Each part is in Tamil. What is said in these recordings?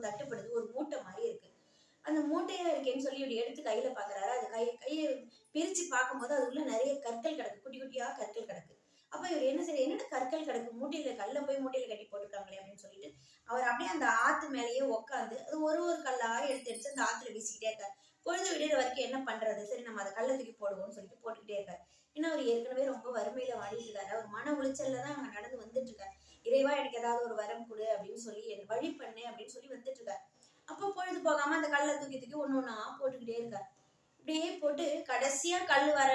தட்டுப்படுது. ஒரு மூட்டை மாதிரி இருக்கு. அந்த மூட்டையா இருக்கேன்னு சொல்லி இப்படி எடுத்து கையில பாக்குறாரு. அது கையை பிரிச்சு பார்க்கும்போது அதுக்குள்ள நிறைய கற்கள் கிடக்கு, குட்டி குட்டியா கற்கள் கிடக்கு. அப்ப இவர் என்ன சரி என்னடா கற்கள் கிடக்கு, மூட்டையில கல்ல போய் மூட்டையில கட்டி போட்டுருக்காங்களே அப்படின்னு சொல்லிட்டு அவர் அப்படியே அந்த ஆத்து மேலேயே உட்காந்து அது ஒரு ஒரு கல்லா எடுத்து எடுத்து அந்த ஆத்துல வீசிக்கிட்டே இருக்காரு. பொழுது விடுற வரைக்கும் என்ன பண்றது, சரி நம்ம அதை கல்ல தூக்கி போடுவோம்னு சொல்லிட்டு போட்டுக்கிட்டே இருக்காரு. ஏன்னா அவர் ஏற்கனவே ரொம்ப வறுமையில வாடிட்டு இருக்காரு. அவர் மன உளைச்சல்ல தான் அங்க நடந்து வந்துட்டு இருக்காரு. இறைவா எனக்கு ஏதாவது ஒரு வரம் கொடு அப்படின்னு சொல்லி என் வழி பண்ணு அப்படின்னு சொல்லி வந்துட்டு இருக்காரு. அப்போ பொழுது போகாம அந்த கல்லை தூக்கி தூக்கி ஒண்ணு ஒண்ணா போட்டுக்கிட்டே இருக்காரு. இப்படியே போட்டு கடைசியா கல் வர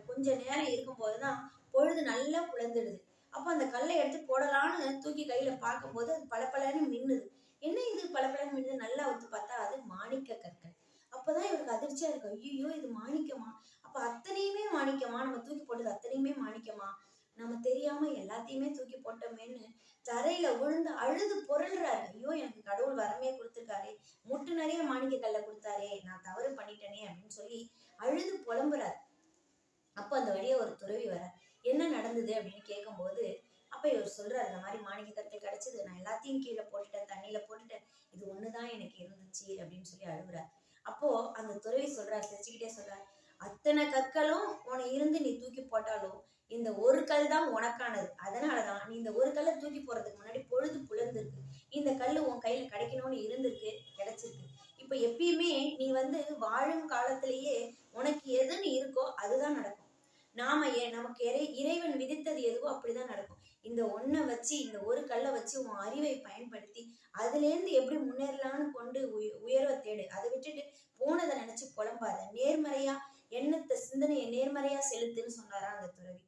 கொஞ்ச நேரம் இருக்கும் போதுதான் பொழுது நல்லா புலந்துடுது. அப்ப அந்த கல்லை எடுத்து போடலான்னு தூக்கி கையில பார்க்கும்போது அது பளபளன்னு மின்னுது. என்ன இது பளபளன்னு மின்னுது, நல்லா ஒத்து பார்த்தா அது மாணிக்க கற்கள். அப்பதான் இவருக்கு அதிர்ச்சியா இருக்கு. ஐயோ இது மாணிக்கமா, அப்ப அத்தனையுமே மாணிக்கமா, நம்ம தூக்கி போட்டது அத்தனையுமே மாணிக்கமா, நம்ம தெரியாம எல்லாத்தையுமே தூக்கி போட்டோமேன்னு தரையில விழுந்து அழுது பொருள்றாரு. ஐயோ எனக்கு கடவுள் வரமே கொடுத்துருக்காரே, முட்டு நிறைய மாணிக்க கல்ல கொடுத்தாரே, நான் தவறு பண்ணிட்டேனே அப்படின்னு சொல்லி அழுது புலம்புறாரு. அப்ப அந்த வழியா ஒரு துறவி வர என்ன நடந்தது அப்படின்னு கேட்கும்போது அப்ப இவர் சொல்றாரு, இந்த மாதிரி மாணிக்க கற்கள் கிடைச்சது, நான் எல்லாத்தையும் கீழே போட்டுட்டேன், தண்ணியில போட்டுட்டேன், இது ஒண்ணுதான் எனக்கு இருந்துச்சு அப்படின்னு சொல்லி அழுகுறாரு. அப்போ அந்த துறவி சொல்றாரு, சிரிச்சுக்கிட்டே சொல்றாரு, அத்தனை கற்களும் உன இருந்து நீ தூக்கி போட்டாலும் இந்த ஒரு கல் தான் உனக்கானது. அதனாலதான் நீ இந்த ஒரு கல்லை தூக்கி போறதுக்கு முன்னாடி பொழுது புலர்ந்திருக்கு. இந்த கல் உன் கையில கிடைக்கணும்னு இருந்திருக்கு, கிடைச்சிருக்கு. இப்ப எப்பயுமே நீ வாழும் காலத்திலேயே உனக்கு எதுன்னு இருக்கோ அதுதான் நடக்கும். நமக்கு இறைவன் விதித்தது எதுவோ அப்படிதான் நடக்கும். இந்த ஒன்ன வச்சு இந்த ஒரு கல்லை வச்சு உன் அறிவை பயன்படுத்தி அதுல இருந்து எப்படி முன்னேறலாம்னு கொண்டு உயர்வை தேடு. அதை விட்டுட்டு போனதை நினைச்சு புலம்பாத. நேர்மறையா எண்ணத்தை சிந்தனையை நேர்மறையா செலுத்துன்னு சொன்னாரா அந்த துறவி.